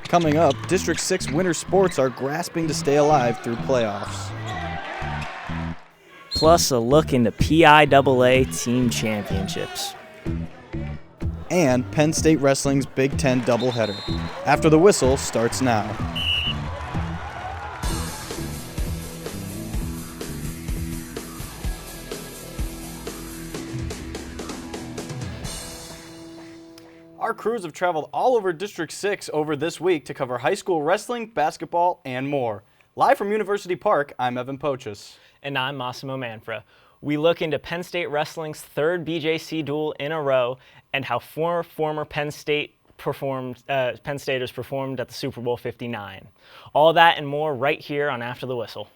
Coming up, District 6 winter sports are grasping to stay alive through playoffs. Plus a look into PIAA team championships. And Penn State Wrestling's Big Ten doubleheader. After the whistle starts now. Our crews have traveled all over District 6 over this week to cover high school wrestling, basketball, and more. Live from University Park, I'm Evan Pochis. And I'm Massimo Manfra. We look into Penn State Wrestling's third BJC duel in a row and how former Penn Staters performed at the Super Bowl 59. All that and more right here on After the Whistle.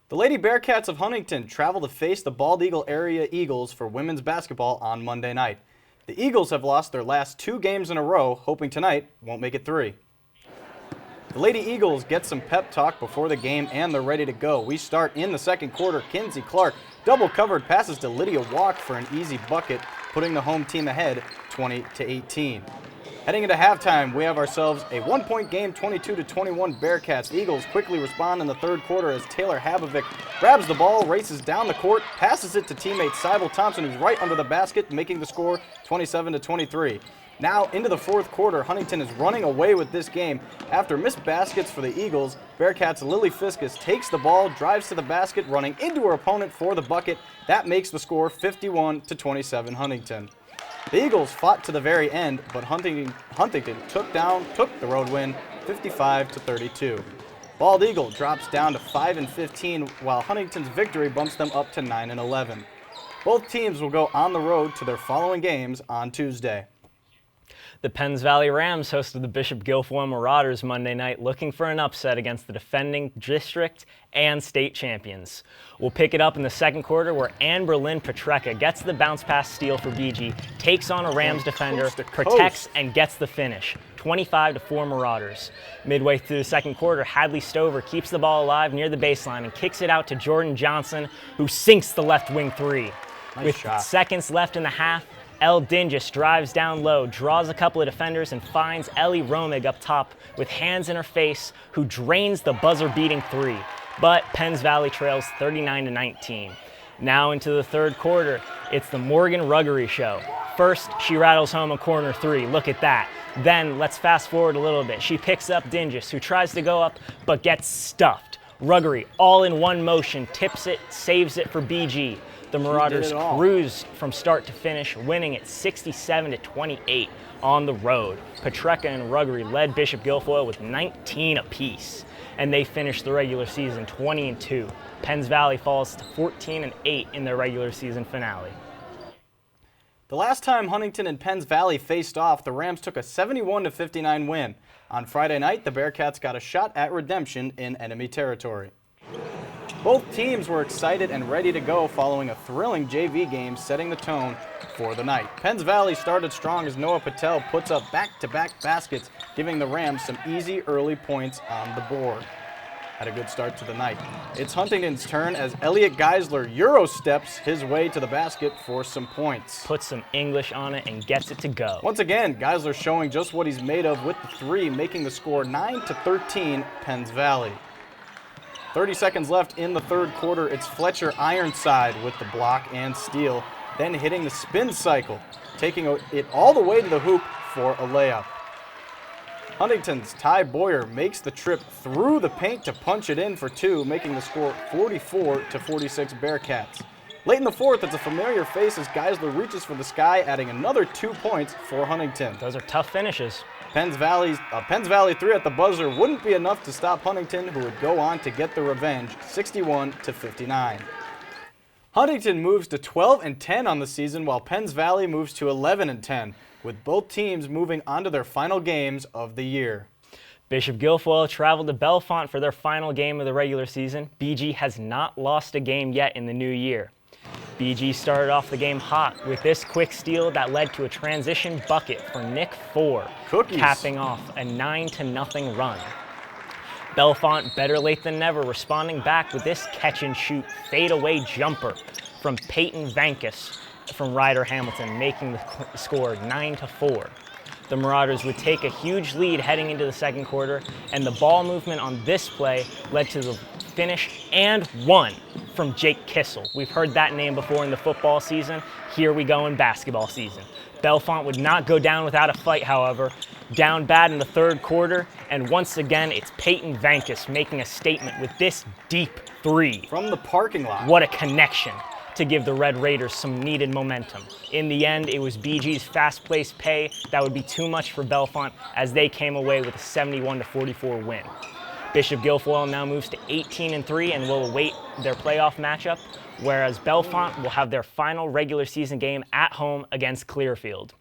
The Lady Bearcats of Huntington travel to face the Bald Eagle Area Eagles for women's basketball on Monday night. The Eagles have lost their last 2 games in a row, hoping tonight won't make it 3. The Lady Eagles get some pep talk before the game and they're ready to go. We start in the second quarter. Kinsey Clark double covered passes to Lydia Walk for an easy bucket, putting the home team ahead 20-18. Heading into halftime, we have ourselves a 1-point game, 22-21 Bearcats. The Eagles quickly respond in the third quarter as Taylor Habovic grabs the ball, races down the court, passes it to teammate Cybel Thompson, who's right under the basket, making the score 27-23. Now into the fourth quarter, Huntington is running away with this game. After missed baskets for the Eagles, Bearcats' Lily Fiskus takes the ball, drives to the basket, running into her opponent for the bucket. That makes the score 51-27 Huntington. The Eagles fought to the very end, but Huntington took the road win 55-32. Bald Eagle drops down to 5-15, while Huntington's victory bumps them up to 9-11. Both teams will go on the road to their following games on Tuesday. The Penns Valley Rams hosted the Bishop Guilfoyle Marauders Monday night, looking for an upset against the defending district and state champions. We'll pick it up in the second quarter where Amber Lynn Petreka gets the bounce pass steal for BG, takes on a Rams defender, protects, and gets the finish. 25-4 Marauders. Midway through the second quarter, Hadley Stover keeps the ball alive near the baseline and kicks it out to Jordan Johnson, who sinks the left wing three. With seconds left in the half, El Dingus drives down low, draws a couple of defenders, and finds Ellie Romig up top with hands in her face, who drains the buzzer-beating three. But Penns Valley trails 39-19. Now into the third quarter, it's the Morgan Ruggery show. First, she rattles home a corner three. Look at that. Then, let's fast forward a little bit. She picks up Dingus, who tries to go up, but gets stuffed. Ruggery, all in one motion, tips it, saves it for BG. The Marauders cruised from start to finish, winning at 67-28 on the road. Petreka and Ruggery led Bishop Guilfoyle with 19 apiece, and they finished the regular season 20-2. Penns Valley falls to 14-8 in their regular season finale. The last time Huntington and Penns Valley faced off, the Rams took a 71-59 win. On Friday night, the Bearcats got a shot at redemption in enemy territory. Both teams were excited and ready to go following a thrilling JV game setting the tone for the night. Penns Valley started strong as Noah Patel puts up back-to-back baskets, giving the Rams some easy early points on the board. Had a good start to the night. It's Huntington's turn as Elliot Geisler Euro steps his way to the basket for some points. Puts some English on it and gets it to go. Once again, Geisler showing just what he's made of with the three, making the score 9-13 Penns Valley. 30 seconds left in the third quarter. It's Fletcher Ironside with the block and steal, then hitting the spin cycle, taking it all the way to the hoop for a layup. Huntington's Ty Boyer makes the trip through the paint to punch it in for two, making the score 44-46 Bearcats. Late in the fourth, it's a familiar face as Geisler reaches for the sky, adding another 2 points for Huntington. Those are tough finishes. Penns Valley three at the buzzer wouldn't be enough to stop Huntington, who would go on to get the revenge, 61-59. Huntington moves to 12-10 on the season, while Penns Valley moves to 11-10, with both teams moving on to their final games of the year. Bishop Guilfoyle traveled to Bellefonte for their final game of the regular season. BG has not lost a game yet in the new year. BG started off the game hot with this quick steal that led to a transition bucket for Nick Ford, capping off a 9-0 run. Bellefonte better late than never, responding back with this catch-and-shoot fadeaway jumper from Peyton Vankus from Ryder Hamilton, making the score 9-4. The Marauders would take a huge lead heading into the second quarter, and the ball movement on this play led to the finish and one from Jake Kissel. We've heard that name before in the football season. Here we go in basketball season. Bellefonte would not go down without a fight, however. Down bad in the third quarter, and once again, it's Peyton Vankis making a statement with this deep three. From the parking lot. What a connection to give the Red Raiders some needed momentum. In the end, it was BG's fast-paced pay that would be too much for Bellefonte as they came away with a 71-44 win. Bishop Guilfoyle now moves to 18-3 and will await their playoff matchup, whereas Bellefonte will have their final regular season game at home against Clearfield.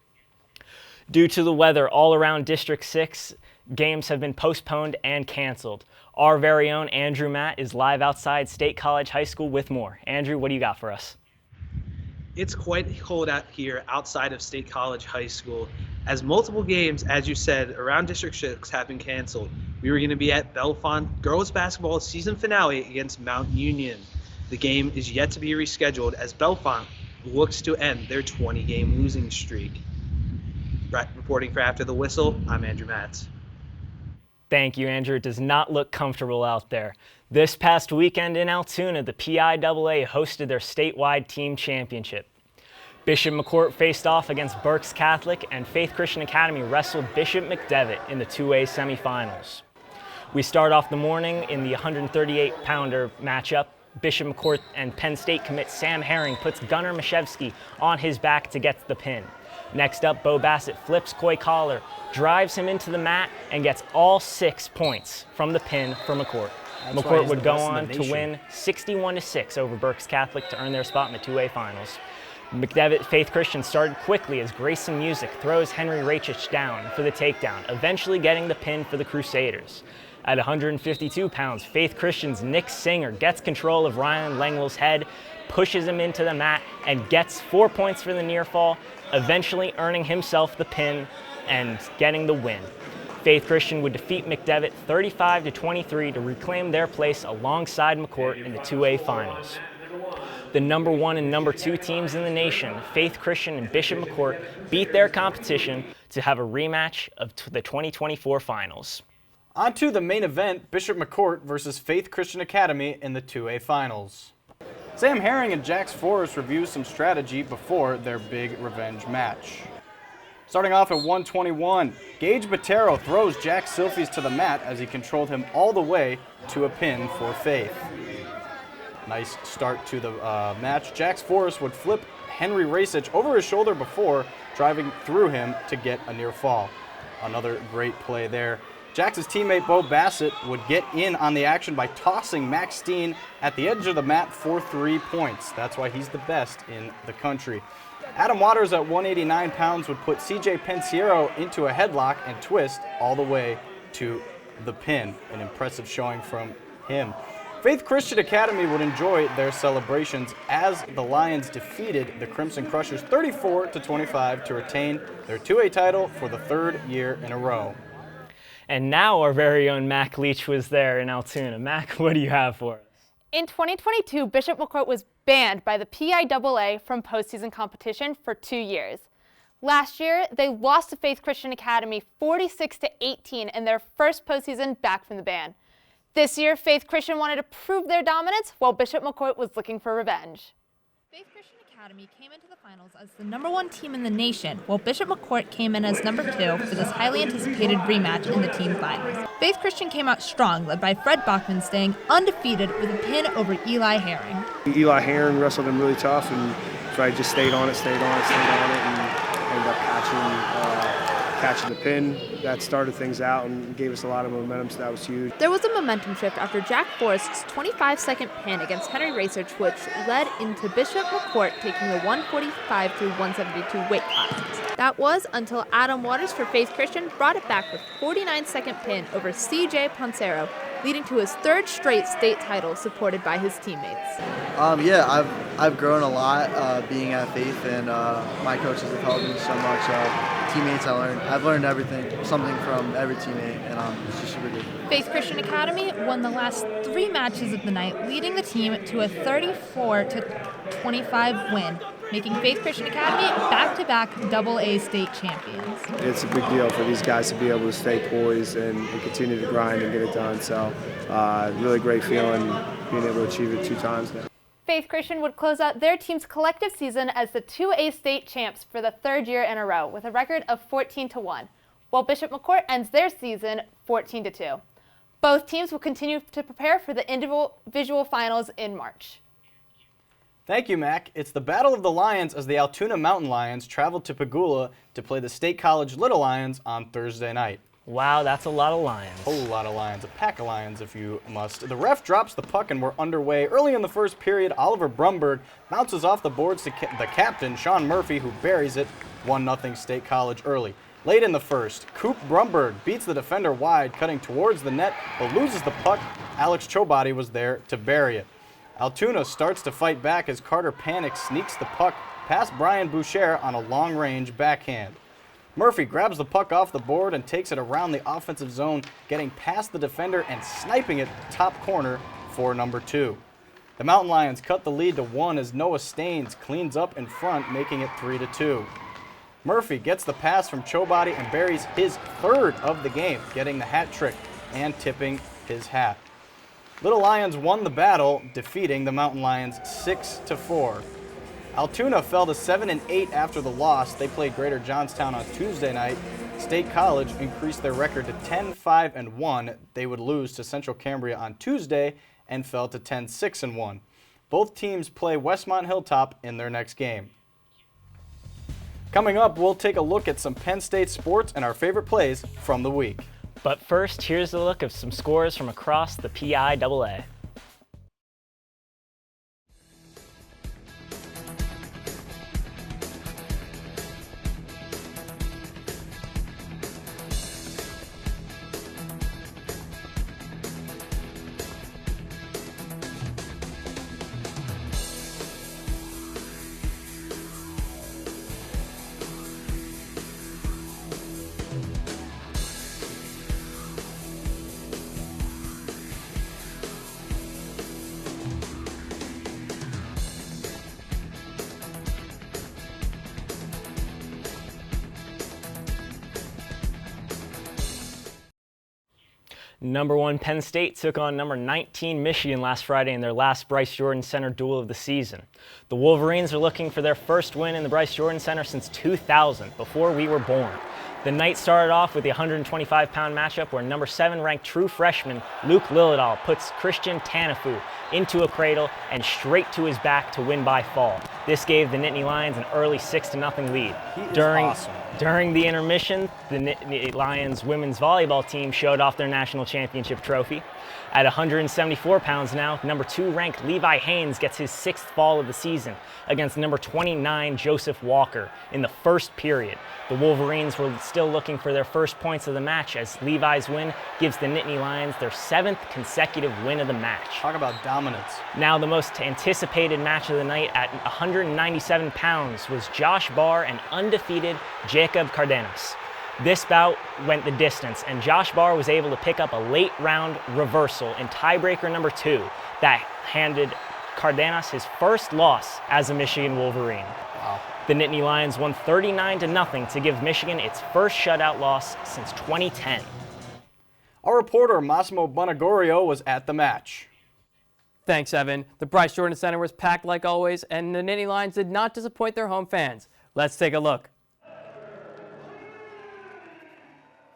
Due to the weather, all around District 6 games have been postponed and canceled. Our very own Andrew Matt is live outside State College High School with more. Andrew, what do you got for us? It's quite cold out here outside of State College High School, as multiple games, as you said, around District 6 have been canceled. We were going to be at Bellefonte girls basketball season finale against Mount Union. The game is yet to be rescheduled as Bellefonte looks to end their 20-game losing streak. Reporting for After the Whistle, I'm Andrew Matz. Thank you, Andrew. It does not look comfortable out there. This past weekend in Altoona, the PIAA hosted their statewide team championship. Bishop McCourt faced off against Berks Catholic, and Faith Christian Academy wrestled Bishop McDevitt in the 2A semifinals. We start off the morning in the 138-pounder matchup. Bishop McCourt and Penn State commit Sam Herring puts Gunnar Mashevsky on his back to get the pin. Next up, Bo Bassett flips Coy Collar, drives him into the mat, and gets all 6 points from the pin for McCourt. McCourt would go on to win 61-6 over Berks Catholic to earn their spot in the 2A finals. McDevitt Faith Christian started quickly as Grayson Music throws Henry Rachich down for the takedown, eventually getting the pin for the Crusaders. At 152 pounds, Faith Christian's Nick Singer gets control of Ryan Langwell's head, pushes him into the mat, and gets 4 points for the near fall, eventually earning himself the pin and getting the win. Faith Christian would defeat McDevitt 35-23 to reclaim their place alongside McCourt in the 2A finals. The number 1 and number 2 teams in the nation, Faith Christian and Bishop McCourt, beat their competition to have a rematch of the 2024 finals. On to the main event, Bishop McCourt versus Faith Christian Academy in the 2A finals. Sam Herring and Jax Forrest review some strategy before their big revenge match. Starting off at 121, Gage Botero throws Jack Silfies to the mat as he controlled him all the way to a pin for Faith. Nice start to the match. Jax Forrest would flip Henry Racich over his shoulder before driving through him to get a near fall. Another great play there. Jax's teammate Bo Bassett would get in on the action by tossing Max Steen at the edge of the mat for 3 points. That's why he's the best in the country. Adam Waters at 189 pounds would put CJ Pensiero into a headlock and twist all the way to the pin. An impressive showing from him. Faith Christian Academy would enjoy their celebrations as the Lions defeated the Crimson Crushers 34-25 to retain their 2A title for the 3rd year in a row. And now our very own Mac Leach was there in Altoona. Mac, what do you have for us? In 2022, Bishop McCourt was banned by the PIAA from postseason competition for 2 years. Last year, they lost to Faith Christian Academy 46-18 in their first postseason back from the ban. This year, Faith Christian wanted to prove their dominance while Bishop McCourt was looking for revenge. Faith Christian Academy came into the finals as the number 1 team in the nation, while Bishop McCourt came in as number 2 for this highly anticipated rematch in the team finals. Faith Christian came out strong, led by Fred Bachman staying undefeated with a pin over Eli Herring. Eli Herring wrestled him really tough, and so I just stayed on it, and ended up catching the pin. That started things out and gave us a lot of momentum, so that was huge. There was a momentum shift after Jack Forrest's 25-second pin against Henry Racich, which led into Bishop McCourt taking the 145-172 weight class. That was until Adam Waters for Faith Christian brought it back with 49-second pin over CJ Poncero, leading to his 3rd straight state title supported by his teammates. I've grown a lot being at Faith, and my coaches have helped me so much. teammates I've learned everything, something from every teammate, and it's just super good. Faith Christian Academy won the last 3 matches of the night, leading the team to a 34-25 win, making Faith Christian Academy back-to-back AA state champions. It's a big deal for these guys to be able to stay poised and continue to grind and get it done. So really great feeling being able to achieve it 2 times now. Faith Christian would close out their team's collective season as the 2A state champs for the 3rd year in a row with a record of 14-1, while Bishop McCourt ends their season 14-2. Both teams will continue to prepare for the individual finals in March. Thank you, Mac. It's the Battle of the Lions as the Altoona Mountain Lions traveled to Pagula to play the State College Little Lions on Thursday night. Wow, that's a lot of Lions. A whole lot of Lions, a pack of Lions if you must. The ref drops the puck and we're underway. Early in the first period, Oliver Brumberg bounces off the boards to the captain, Sean Murphy, who buries it 1-0 State College early. Late in the first, Coop Brumberg beats the defender wide, cutting towards the net, but loses the puck. Alex Chobody was there to bury it. Altoona starts to fight back as Carter Panic sneaks the puck past Brian Boucher on a long-range backhand. Murphy grabs the puck off the board and takes it around the offensive zone, getting past the defender and sniping it top corner for number 2. The Mountain Lions cut the lead to 1 as Noah Staines cleans up in front, making it 3-2. Murphy gets the pass from Chobody and buries his 3rd of the game, getting the hat trick and tipping his hat. Little Lions won the battle, defeating the Mountain Lions 6-4. Altoona fell to 7-8 after the loss. They played Greater Johnstown on Tuesday night. State College increased their record to 10-5-1. They would lose to Central Cambria on Tuesday and fell to 10-6-1. Both teams play Westmont Hilltop in their next game. Coming up, we'll take a look at some Penn State sports and our favorite plays from the week. But first, here's a look of some scores from across the PIAA. Number 1 Penn State took on number 19 Michigan last Friday in their last Bryce Jordan Center duel of the season. The Wolverines are looking for their first win in the Bryce Jordan Center since 2000, before we were born. The night started off with the 125-pound matchup where number 7 ranked true freshman Luke Lillidahl puts Christian Tanafu into a cradle and straight to his back to win by fall. This gave the Nittany Lions an early 6-0 lead. Awesome. During the intermission, the Nittany Lions women's volleyball team showed off their national championship trophy. At 174 pounds now, number 2 ranked Levi Haynes gets his 6th fall of the season against number 29 Joseph Walker in the first period. The Wolverines were still looking for their first points of the match as Levi's win gives the Nittany Lions their 7th consecutive win of the match. Talk about dominance. Now the most anticipated match of the night at 197 pounds was Josh Barr and undefeated Jacob Cardenas. This bout went the distance, and Josh Barr was able to pick up a late-round reversal in tiebreaker number 2 that handed Cardenas his first loss as a Michigan Wolverine. Wow. The Nittany Lions won 39-0 to give Michigan its first shutout loss since 2010. Our reporter Massimo Bonagorio was at the match. Thanks, Evan. The Bryce Jordan Center was packed like always, and the Nittany Lions did not disappoint their home fans. Let's take a look.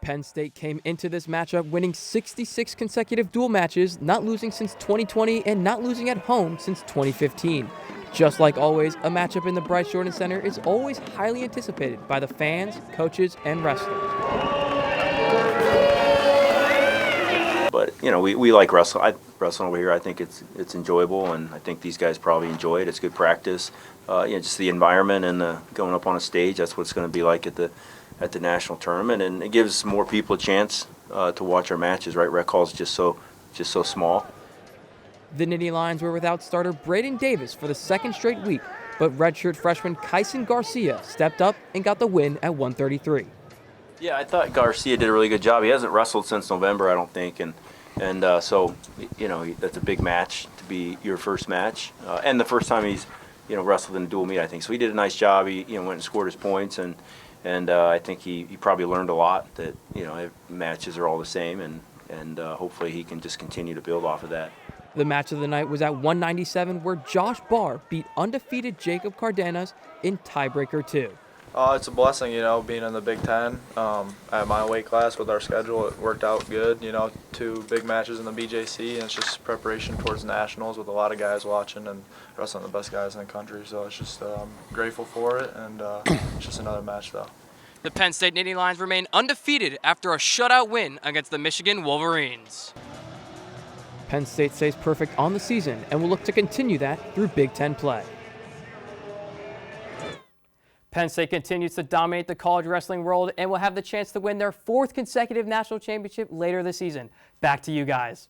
Penn State came into this matchup winning 66 consecutive dual matches, not losing since 2020 and not losing at home since 2015. Just like always, a matchup in the Bryce Jordan Center is always highly anticipated by the fans, coaches, and wrestlers. But, you know, we like wrestling over here. I think it's enjoyable, and I think these guys probably enjoy it. It's good practice. Just the environment and going up on a stage, that's what it's going to be like at the national tournament, and it gives more people a chance to watch our matches, right? Rec Hall is just so small. The Nittany Lions were without starter Braden Davis for the second straight week, but redshirt freshman Kyson Garcia stepped up and got the win at 133. Yeah, I thought Garcia did a really good job. He hasn't wrestled since November, I don't think, and so that's a big match to be your first match, and the first time he's wrestled in a dual meet, I think. So he did a nice job. He went and scored his points, and I think he probably learned a lot that matches are all the same, and hopefully he can just continue to build off of that. The match of the night was at 197, where Josh Barr beat undefeated Jacob Cardenas in tiebreaker 2. It's a blessing, being in the Big Ten. At my weight class with our schedule, it worked out good. 2 big matches in the BJC, and it's just preparation towards nationals with a lot of guys watching and wrestling the best guys in the country. So it's just grateful for it, and it's just another match, though. The Penn State Nittany Lions remain undefeated after a shutout win against the Michigan Wolverines. Penn State stays perfect on the season and will look to continue that through Big Ten play. Penn State continues to dominate the college wrestling world and will have the chance to win their 4th consecutive national championship later this season. Back to you guys.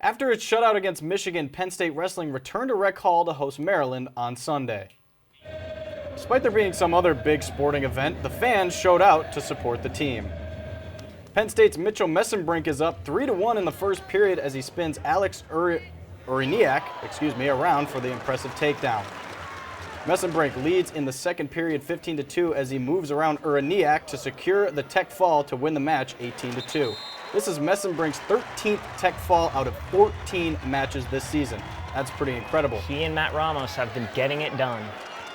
After its shutout against Michigan, Penn State Wrestling returned to Rec Hall to host Maryland on Sunday. Despite there being some other big sporting event, the fans showed out to support the team. Penn State's Mitchell Messenbrink is up 3-1 in the first period as he spins Alex Uriniak around for the impressive takedown. Messenbrink leads in the second period 15-2 as he moves around Uriniak to secure the tech fall to win the match 18-2. This is Messenbrink's 13th tech fall out of 14 matches this season. That's pretty incredible. He and Matt Ramos have been getting it done.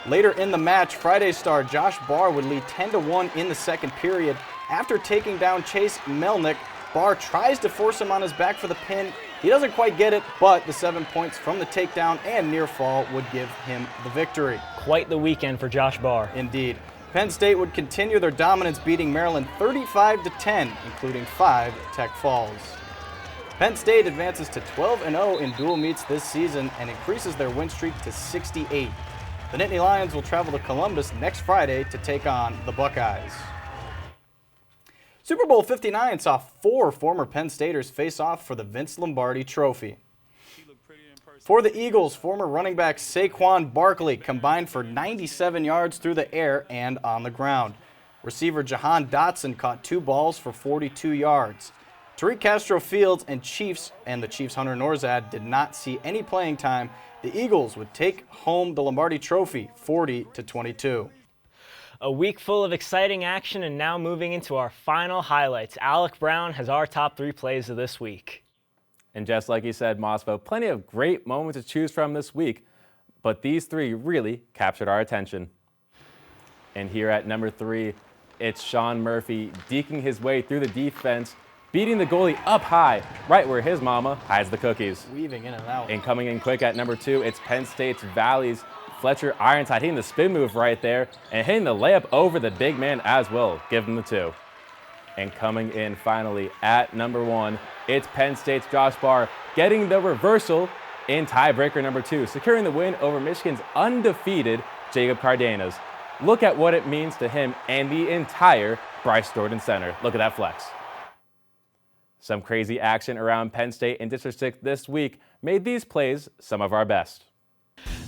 Later in the match, Friday star Josh Barr would lead 10-1 in the second period. After taking down Chase Melnick, Barr tries to force him on his back for the pin. He doesn't quite get it, but the 7 points from the takedown and near fall would give him the victory. Quite the weekend for Josh Barr. Indeed. Penn State would continue their dominance, beating Maryland 35-10, including 5 tech falls. Penn State advances to 12-0 in dual meets this season and increases their win streak to 68. The Nittany Lions will travel to Columbus next Friday to take on the Buckeyes. Super Bowl 59 saw 4 former Penn Staters face off for the Vince Lombardi Trophy. For the Eagles, former running back Saquon Barkley combined for 97 yards through the air and on the ground. Receiver Jahan Dotson caught 2 balls for 42 yards. Tariq Castro-Fields and the Chiefs' Hunter Norzad did not see any playing time. The Eagles would take home the Lombardi Trophy 40-22. A week full of exciting action, and now moving into our final highlights. Alec Brown has our top 3 plays of this week. And just like you said, Mosvo, plenty of great moments to choose from this week, but these 3 really captured our attention. And here at number 3, it's Sean Murphy deking his way through the defense, beating the goalie up high, right where his mama hides the cookies. Weaving in and out. And coming in quick at number 2, it's Penn State's Valley's Fletcher Ironside hitting the spin move right there and hitting the layup over the big man as well. Give him the 2. And coming in finally at number 1, it's Penn State's Josh Barr getting the reversal in tiebreaker number 2, securing the win over Michigan's undefeated Jacob Cardenas. Look at what it means to him and the entire Bryce Jordan Center. Look at that flex. Some crazy action around Penn State and District 6 this week made these plays some of our best.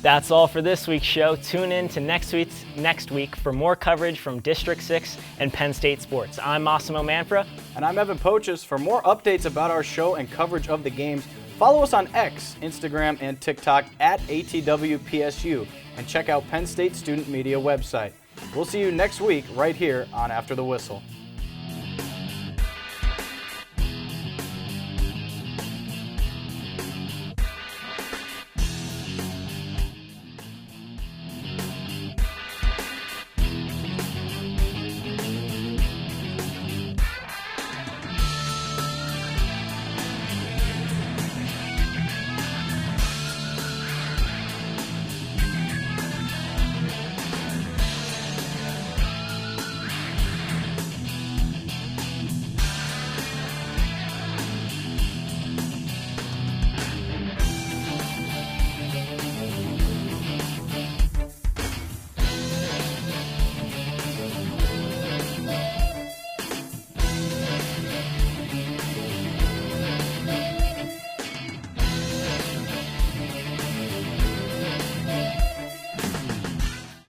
That's all for this week's show. Tune in to next week for more coverage from District 6 and Penn State sports. I'm Massimo Manfra. And I'm Evan Poches. For more updates about our show and coverage of the games, follow us on X, Instagram, and TikTok at ATWPSU, and check out Penn State Student Media website. We'll see you next week right here on After the Whistle.